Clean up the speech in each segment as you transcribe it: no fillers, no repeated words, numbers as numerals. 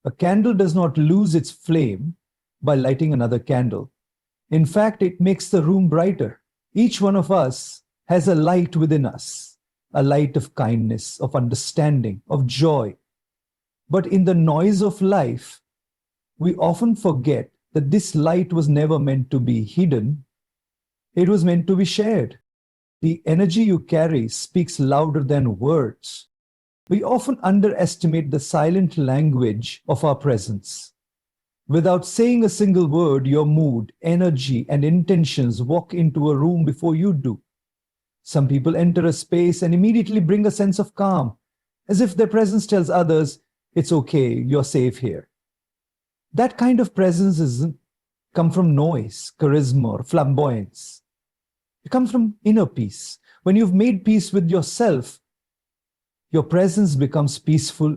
A candle does not lose its flame by lighting another candle. In fact, it makes the room brighter. Each one of us has a light within us, a light of kindness, of understanding, of joy. But in the noise of life, we often forget that this light was never meant to be hidden, it was meant to be shared. The energy you carry speaks louder than words. We often underestimate the silent language of our presence. Without saying a single word, your mood, energy, and intentions walk into a room before you do. Some people enter a space and immediately bring a sense of calm, as if their presence tells others, it's okay, you're safe here. That kind of presence doesn't come from noise, charisma, or flamboyance. It comes from inner peace. When you've made peace with yourself, your presence becomes peaceful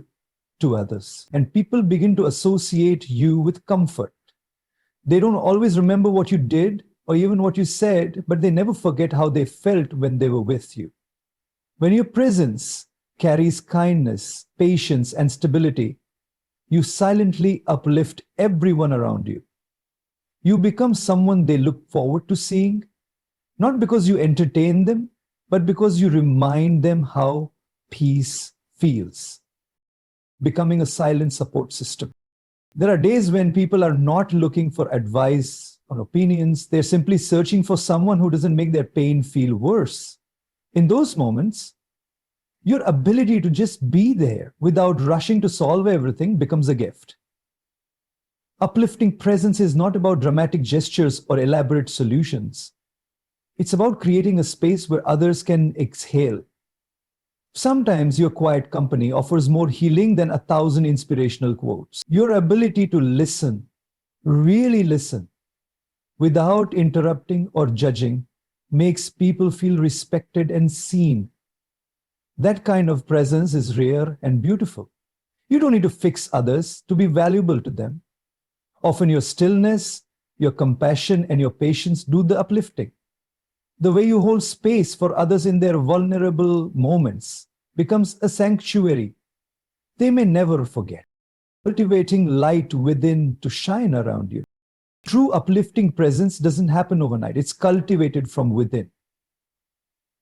to others, and people begin to associate you with comfort. They don't always remember what you did or even what you said, but they never forget how they felt when they were with you. When your presence carries kindness, patience, and stability, you silently uplift everyone around you. You become someone they look forward to seeing, not because you entertain them, but because you remind them how peace feels. Becoming a silent support system. There are days when people are not looking for advice or opinions. They're simply searching for someone who doesn't make their pain feel worse. In those moments, your ability to just be there without rushing to solve everything becomes a gift. Uplifting presence is not about dramatic gestures or elaborate solutions. It's about creating a space where others can exhale. Sometimes your quiet company offers more healing than 1,000 inspirational quotes. Your ability to listen, really listen, without interrupting or judging, makes people feel respected and seen. That kind of presence is rare and beautiful. You don't need to fix others to be valuable to them. Often your stillness, your compassion, and your patience do the uplifting. The way you hold space for others in their vulnerable moments becomes a sanctuary they may never forget. Cultivating light within to shine around you. True uplifting presence doesn't happen overnight. It's cultivated from within.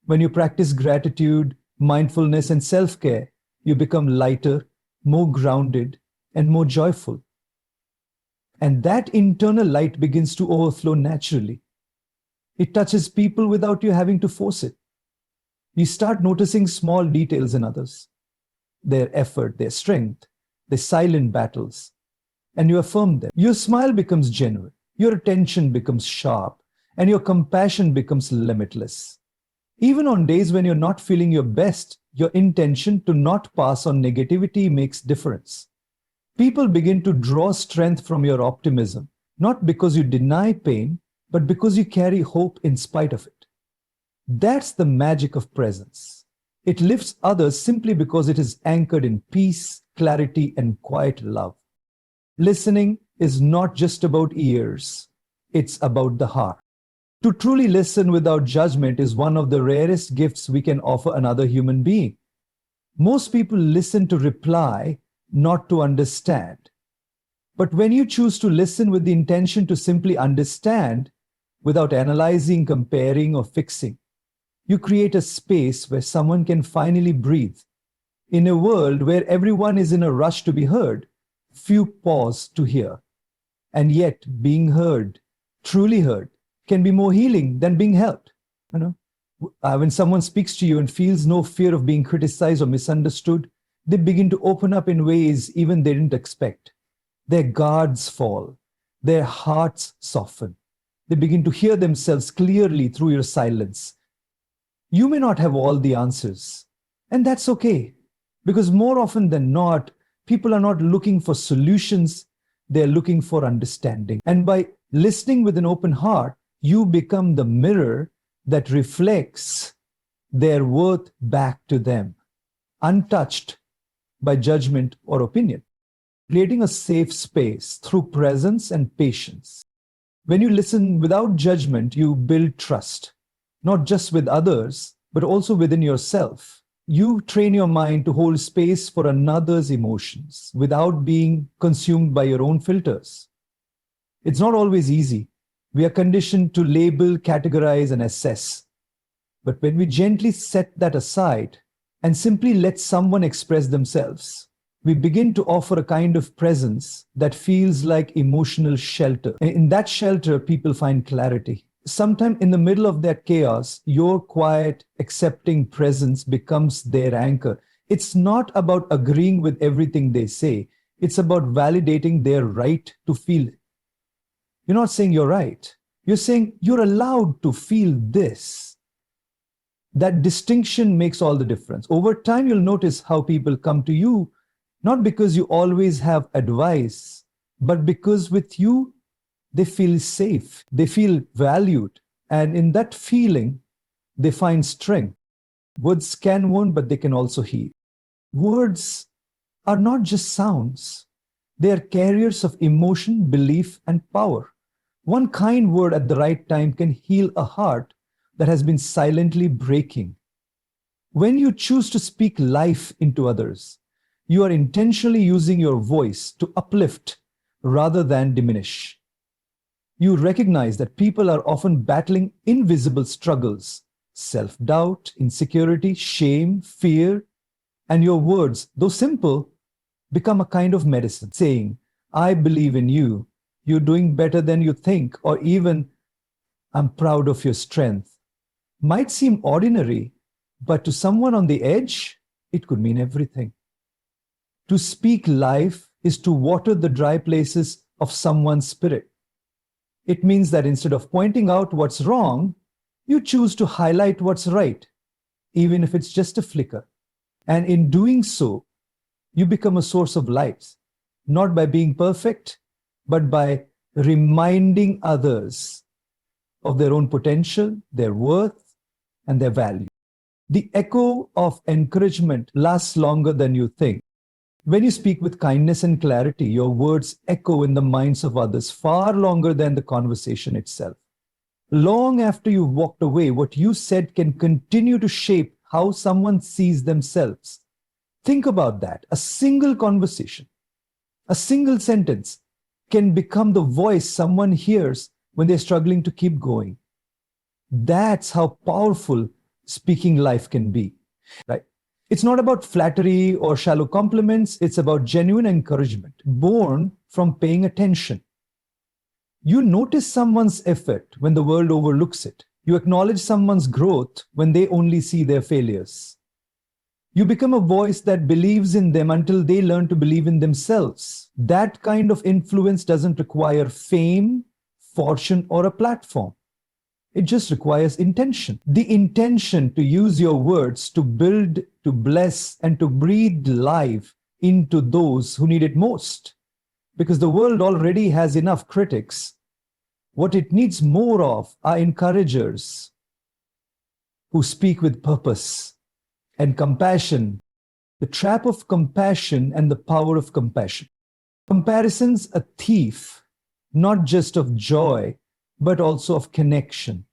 When you practice gratitude, mindfulness, and self-care, you become lighter, more grounded, and more joyful. And that internal light begins to overflow naturally. It touches people without you having to force it. You start noticing small details in others, their effort, their strength, their silent battles, and you affirm them. Your smile becomes genuine, your attention becomes sharp, and your compassion becomes limitless. Even on days when you're not feeling your best, your intention to not pass on negativity makes difference. People begin to draw strength from your optimism, not because you deny pain, but because you carry hope in spite of it. That's the magic of presence. It lifts others simply because it is anchored in peace, clarity, and quiet love. Listening is not just about ears, it's about the heart. To truly listen without judgment is one of the rarest gifts we can offer another human being. Most people listen to reply, not to understand. But when you choose to listen with the intention to simply understand, without analyzing, comparing, or fixing, you create a space where someone can finally breathe. In a world where everyone is in a rush to be heard, few pause to hear. And yet, being heard, truly heard, can be more healing than being helped. When someone speaks to you and feels no fear of being criticized or misunderstood, they begin to open up in ways even they didn't expect. Their guards fall, their hearts soften. They begin to hear themselves clearly through your silence. You may not have all the answers, and that's okay, because more often than not, people are not looking for solutions, they're looking for understanding. And by listening with an open heart, you become the mirror that reflects their worth back to them, untouched by judgment or opinion. Creating a safe space through presence and patience. When you listen without judgment, you build trust, not just with others, but also within yourself. You train your mind to hold space for another's emotions without being consumed by your own filters. It's not always easy. We are conditioned to label, categorize, and assess. But when we gently set that aside and simply let someone express themselves, we begin to offer a kind of presence that feels like emotional shelter. In that shelter, people find clarity. Sometime in the middle of that chaos, your quiet, accepting presence becomes their anchor. It's not about agreeing with everything they say. It's about validating their right to feel. You're not saying you're right. You're saying you're allowed to feel this. That distinction makes all the difference. Over time, you'll notice how people come to you, not because you always have advice, but because with you, they feel safe, they feel valued. And in that feeling, they find strength. Words can wound, but they can also heal. Words are not just sounds. They are carriers of emotion, belief, and power. One kind word at the right time can heal a heart that has been silently breaking. When you choose to speak life into others, you are intentionally using your voice to uplift rather than diminish. You recognize that people are often battling invisible struggles, self-doubt, insecurity, shame, fear, and your words, though simple, become a kind of medicine, saying, I believe in you, you're doing better than you think, or even, I'm proud of your strength. Might seem ordinary, but to someone on the edge, it could mean everything. To speak life is to water the dry places of someone's spirit. It means that instead of pointing out what's wrong, you choose to highlight what's right, even if it's just a flicker. And in doing so, you become a source of light, not by being perfect, but by reminding others of their own potential, their worth, and their value. The echo of encouragement lasts longer than you think. When you speak with kindness and clarity, your words echo in the minds of others far longer than the conversation itself. Long after you've walked away, what you said can continue to shape how someone sees themselves. Think about that. A single conversation, a single sentence can become the voice someone hears when they're struggling to keep going. That's how powerful speaking life can be, right? It's not about flattery or shallow compliments. It's about genuine encouragement, born from paying attention. You notice someone's effort when the world overlooks it. You acknowledge someone's growth when they only see their failures. You become a voice that believes in them until they learn to believe in themselves. That kind of influence doesn't require fame, fortune, or a platform. It just requires intention. The intention to use your words to build, to bless, and to breathe life into those who need it most. Because the world already has enough critics. What it needs more of are encouragers who speak with purpose and compassion. The trap of compassion and the power of compassion. Comparison's a thief, not just of joy, but also of connection.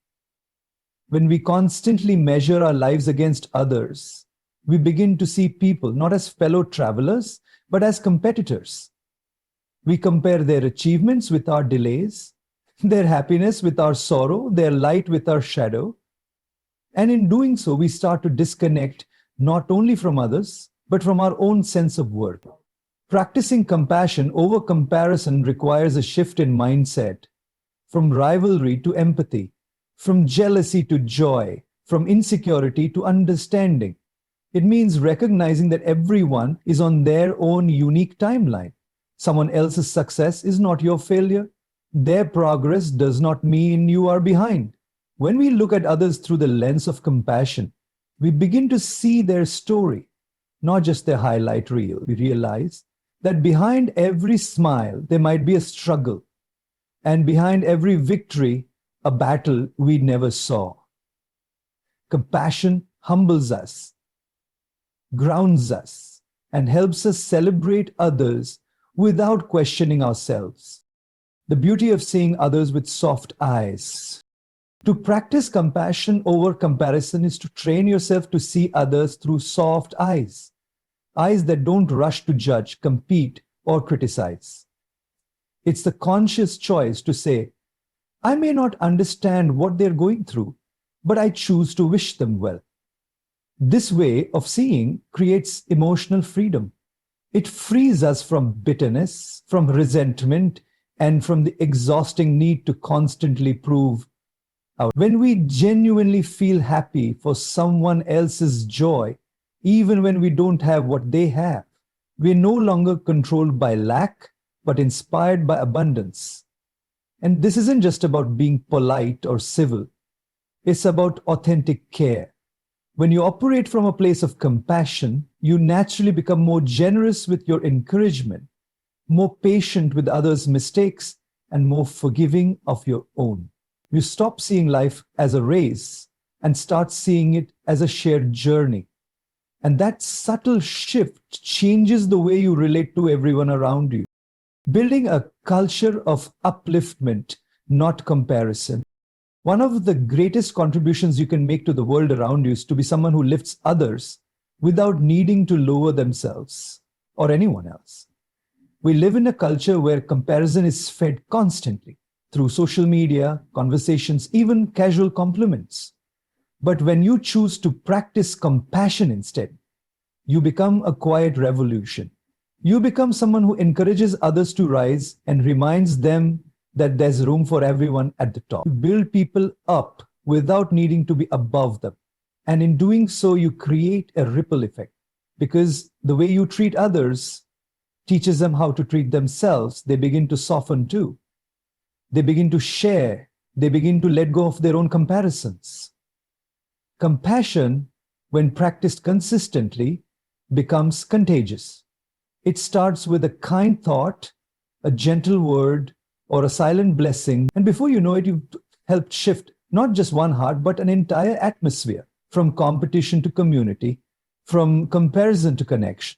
When we constantly measure our lives against others, we begin to see people not as fellow travelers, but as competitors. We compare their achievements with our delays, their happiness with our sorrow, their light with our shadow. And in doing so, we start to disconnect not only from others, but from our own sense of worth. Practicing compassion over comparison requires a shift in mindset, from rivalry to empathy, from jealousy to joy, from insecurity to understanding. It means recognizing that everyone is on their own unique timeline. Someone else's success is not your failure. Their progress does not mean you are behind. When we look at others through the lens of compassion, we begin to see their story, not just their highlight reel. We realize that behind every smile, there might be a struggle, and behind every victory, a battle we never saw. Compassion humbles us, grounds us, and helps us celebrate others without questioning ourselves. The beauty of seeing others with soft eyes, To practice compassion over comparison is to train yourself to see others through soft eyes, eyes that don't rush to judge, compete, or criticize. It's the conscious choice to say, I may not understand what they're going through, but I choose to wish them well. This way of seeing creates emotional freedom. It frees us from bitterness, from resentment, and from the exhausting need to constantly prove our. When we genuinely feel happy for someone else's joy, even when we don't have what they have, we're no longer controlled by lack, but inspired by abundance. And this isn't just about being polite or civil, it's about authentic care. When you operate from a place of compassion, you naturally become more generous with your encouragement, more patient with others' mistakes, and more forgiving of your own. You stop seeing life as a race and start seeing it as a shared journey. And that subtle shift changes the way you relate to everyone around you. Building a culture of upliftment, not comparison. One of the greatest contributions you can make to the world around you is to be someone who lifts others without needing to lower themselves or anyone else. We live in a culture where comparison is fed constantly through social media, conversations, even casual compliments. But when you choose to practice compassion instead, you become a quiet revolution. You become someone who encourages others to rise and reminds them that there's room for everyone at the top. You build people up without needing to be above them. And in doing so, you create a ripple effect because the way you treat others teaches them how to treat themselves. They begin to soften too. They begin to share. They begin to let go of their own comparisons. Compassion, when practiced consistently, becomes contagious. It starts with a kind thought, a gentle word, or a silent blessing. And before you know it, you've helped shift not just one heart, but an entire atmosphere, from competition to community, from comparison to connection.